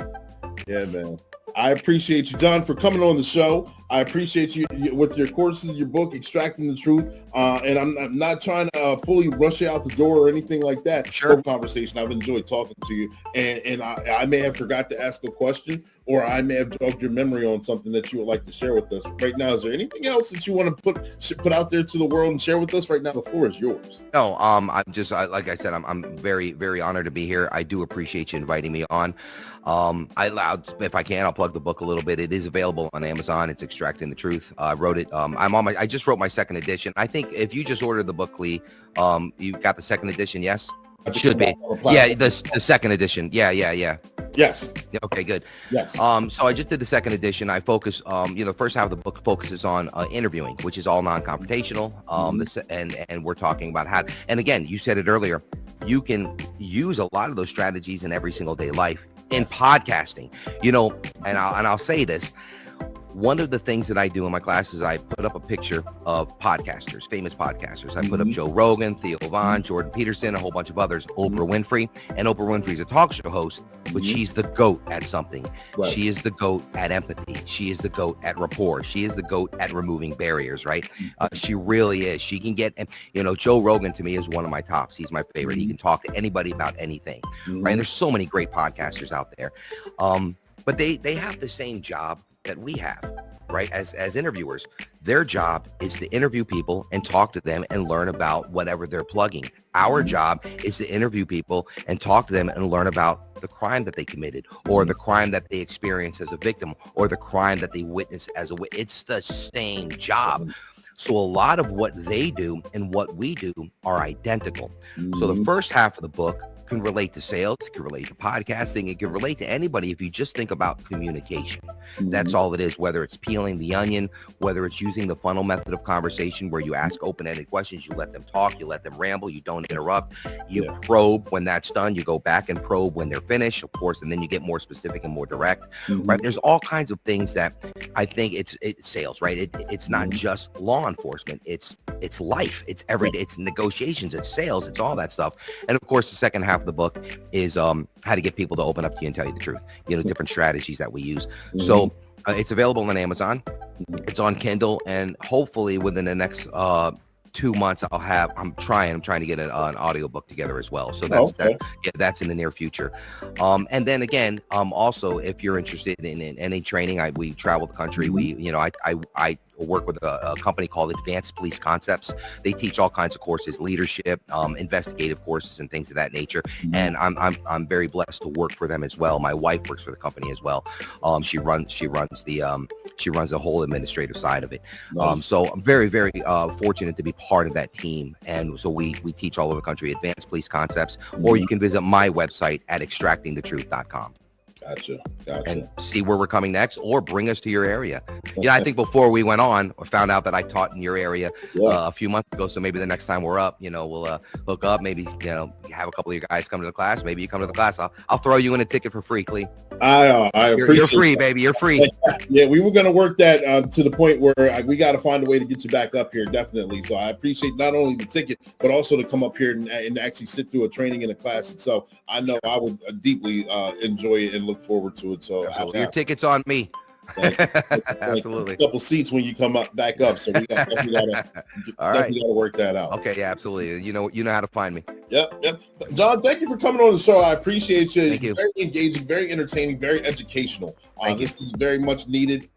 Yeah, man. I appreciate you, Jon, for coming on the show. I appreciate you with your courses, your book, Extracting the Truth. And I'm not trying to fully rush you out the door or anything like that. Sure. Conversation. I've enjoyed talking to you. And I may have forgot to ask a question, or I may have jogged your memory on something that you would like to share with us right now. Is there anything else that you want to put out there to the world and share with us right now? The floor is yours. No, I'm just like I said, I'm very, very honored to be here. I do appreciate you inviting me on. If I can, I'll plug the book a little bit. It is available on Amazon. It's Extracting the Truth. I wrote it. I just wrote my second edition. I think if you just ordered the book, Lee, you got the second edition. Yes, it should be. Yeah, the second edition. Yeah. Yes. Okay, good. Yes. So I just did the second edition. I focus, the first half of the book focuses on interviewing, which is all non-confrontational. And we're talking about how, and again, you said it earlier, you can use a lot of those strategies in every single day life in podcasting, and I'll say this. One of the things that I do in my classes, I put up a picture of podcasters, famous podcasters. I put up Joe Rogan, Theo Vaughn, Jordan Peterson, a whole bunch of others, Oprah Winfrey. And Oprah Winfrey's a talk show host, but she's the GOAT at something. Right. She is the GOAT at empathy. She is the GOAT at rapport. She is the GOAT at removing barriers, right? She really is. She can get, and Joe Rogan to me is one of my tops. He's my favorite. He can talk to anybody about anything, right? And there's so many great podcasters out there. But they have the same job that we have, right? As interviewers, their job is to interview people and talk to them and learn about whatever they're plugging. Our job is to interview people and talk to them and learn about the crime that they committed, or the crime that they experienced as a victim, or the crime that they witnessed as a witness. It's the same job. So a lot of what they do and what we do are identical. So the first half of the book can relate to sales, it can relate to podcasting, it can relate to anybody if you just think about communication. That's all it is, whether it's peeling the onion, whether it's using the funnel method of conversation where you ask open-ended questions, you let them talk, you let them ramble, you don't interrupt, you probe when that's done, you go back and probe when they're finished, of course, and then you get more specific and more direct, right? There's all kinds of things that I think it's sales, right? It's not just law enforcement, it's life, it's every day, it's negotiations, it's sales, it's all that stuff. And of course, the second half of the book is how to get people to open up to you and tell you the truth, different strategies that we use. So it's available on Amazon, it's on Kindle, and hopefully within the next 2 months I'm trying to get an audiobook together as well. So that's in the near future. And then again, also if you're interested in any training, we travel the country. I work with a company called Advanced Police Concepts. They teach all kinds of courses, leadership, investigative courses, and things of that nature. And I'm very blessed to work for them as well. My wife works for the company as well. She runs the whole administrative side of it. So I'm very, very fortunate to be part of that team. And so we teach all over the country, Advanced Police Concepts, or you can visit my website at extractingthetruth.com. Gotcha. And see where we're coming next, or bring us to your area. I think before we went on, I found out that I taught in your area a few months ago. So maybe the next time we're up, we'll hook up. Maybe have a couple of you guys come to the class. Maybe you come to the class. I'll throw you in a ticket for free, Clee. I appreciate you're free, that. Baby. You're free. Yeah, we were going to work that to the point where we got to find a way to get you back up here, definitely. So I appreciate not only the ticket, but also to come up here and actually sit through a training in a class itself. I know I would deeply enjoy it and look forward to it. So your ticket's on me. Absolutely. A couple seats when you come back up. So we definitely gotta work that out. Okay, yeah, absolutely. You know how to find me. Yep. Jon, thank you for coming on the show. I appreciate you. Thank you. Very engaging, very entertaining, very educational. This is very much needed.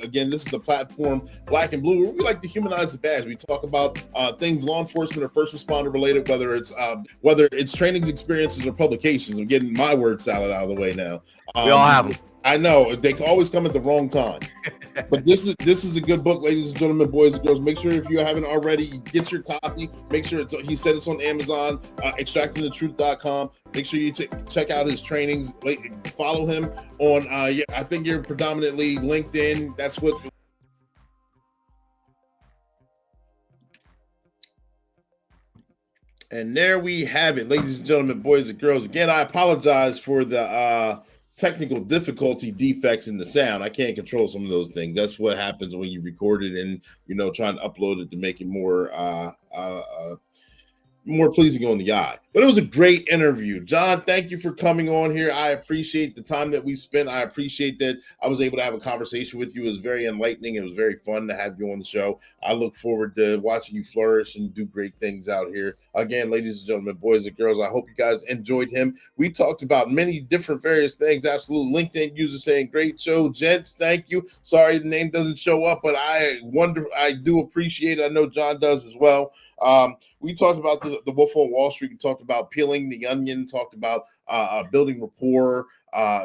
Again, this is the platform Black and Blue, where we like to humanize the badge. We talk about things law enforcement or first responder related, whether it's trainings, experiences, or publications. I'm getting my word salad out of the way now. We all have them. I know they can always come at the wrong time, but this is a good book, ladies and gentlemen, boys and girls. Make sure if you haven't already, get your copy. Make sure he said it's on Amazon, extractingthetruth.com. Make sure you check out his trainings. Follow him on. I think you're predominantly LinkedIn. That's what. And there we have it, ladies and gentlemen, boys and girls. Again, I apologize for the technical difficulty defects in the sound. I can't control some of those things. That's what happens when you record it and trying to upload it to make it more pleasing on the eye. But it was a great interview. Jon, thank you for coming on here. I appreciate the time that we spent. I appreciate that I was able to have a conversation with you. It was very enlightening. It was very fun to have you on the show. I look forward to watching you flourish and do great things out here. Again, ladies and gentlemen, boys and girls, I hope you guys enjoyed him. We talked about many different various things. Absolute LinkedIn user saying, great show. Gents, thank you. Sorry the name doesn't show up, but I do appreciate it. I know Jon does as well. We talked about the Wolf on Wall Street. We talked about peeling the onion, talked about building rapport,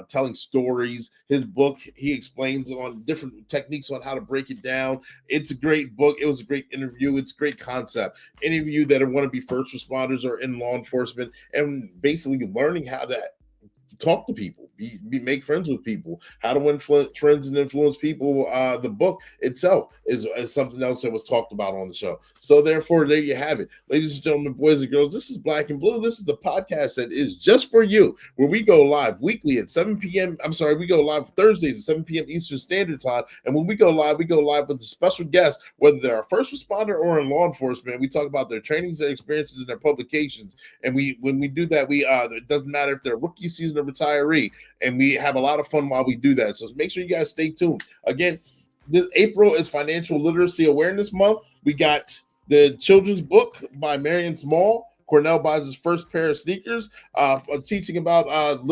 telling stories. His book, he explains on different techniques on how to break it down. It's a great book. It was a great interview. It's a great concept. Any of you that want to be first responders or in law enforcement and basically learning how to talk to people, make friends with people, how to win friends and influence people. The book itself is something else that was talked about on the show. So therefore, there you have it. Ladies and gentlemen, boys and girls, this is Black and Blue. This is the podcast that is just for you, where we go live weekly at 7 p.m. We go live Thursdays at 7 p.m. Eastern Standard Time. And when we go live with a special guest, whether they're a first responder or in law enforcement. We talk about their trainings, their experiences, and their publications. And when we do that, it doesn't matter if they're rookie season or retiree, and we have a lot of fun while we do that. So make sure you guys stay tuned. Again, this April is Financial Literacy Awareness Month. We got the children's book by Marion Small. Cornell buys his first pair of sneakers, teaching about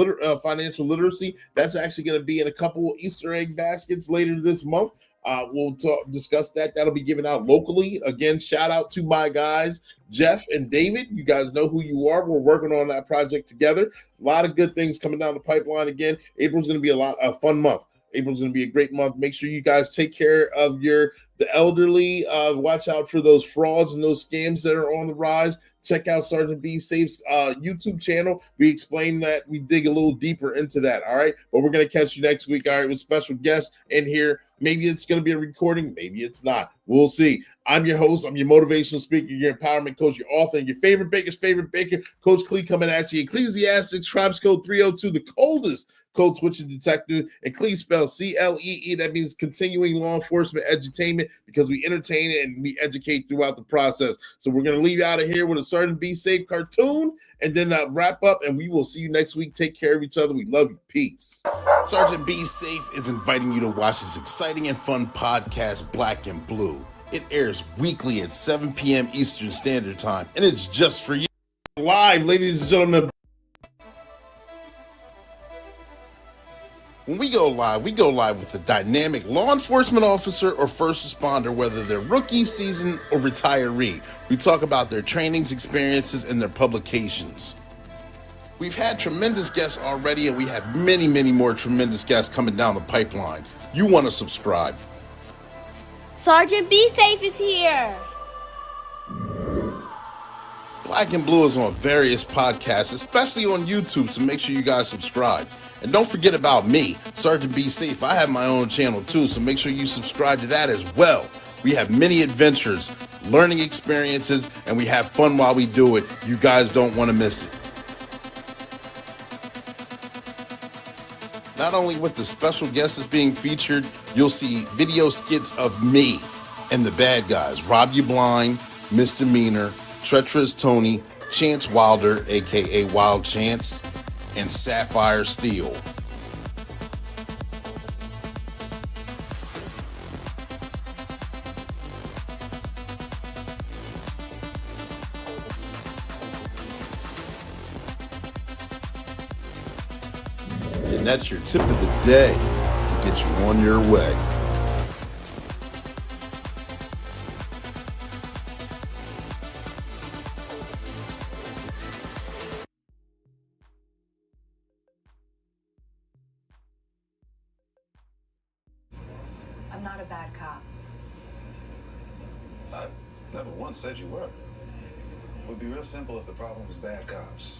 financial literacy. That's actually going to be in a couple Easter egg baskets later this month. We'll discuss that. That'll be given out locally. Again, shout out to my guys, Jeff and David. You guys know who you are. We're working on that project together. A lot of good things coming down the pipeline. Again, April's going to be a fun month. April's going to be a great month. Make sure you guys take care of the elderly. Watch out for those frauds and those scams that are on the rise. Check out Sergeant B Safe's YouTube channel. We explain that. We dig a little deeper into that. All right. But we're going to catch you next week. All right. With special guests in here. Maybe it's going to be a recording. Maybe it's not. We'll see. I'm your host. I'm your motivational speaker, your empowerment coach, your author, and your favorite baker's favorite baker, Coach Clee, coming at you. Ecclesiastics Crimes Code 302, the coldest code switching detective, and Clee spells C-L-E-E. That means continuing law enforcement edutainment, because we entertain it and we educate throughout the process. So we're going to leave you out of here with a Sergeant Be Safe cartoon, and then wrap up, and we will see you next week. Take care of each other. We love you. Peace. Sergeant Be Safe is inviting you to watch this exciting and fun podcast, Black and Blue. It airs weekly at 7 p.m. Eastern Standard Time, and it's just for you. Live, ladies and gentlemen. When we go live with a dynamic law enforcement officer or first responder, whether they're rookie, seasoned, or retiree. We talk about their trainings, experiences, and their publications. We've had tremendous guests already, and we have many, many more tremendous guests coming down the pipeline. You want to subscribe. Sergeant Be Safe is here. Black and Blue is on various podcasts, especially on YouTube, so make sure you guys subscribe. And don't forget about me, Sergeant Be Safe. I have my own channel too, so make sure you subscribe to that as well. We have many adventures, learning experiences, and we have fun while we do it. You guys don't want to miss it. Not only with the special guest that's being featured, you'll see video skits of me and the bad guys, Rob You Blind, Misdemeanor, Treacherous Tony, Chance Wilder, aka Wild Chance, and Sapphire Steel. And that's your tip of the day to get you on your way. I'm not a bad cop. I never once said you were. It would be real simple if the problem was bad cops.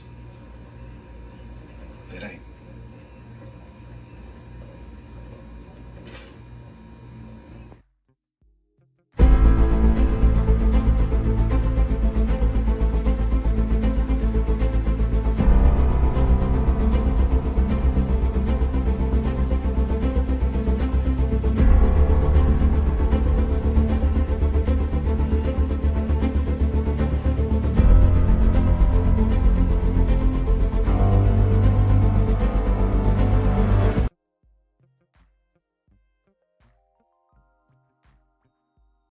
It ain't.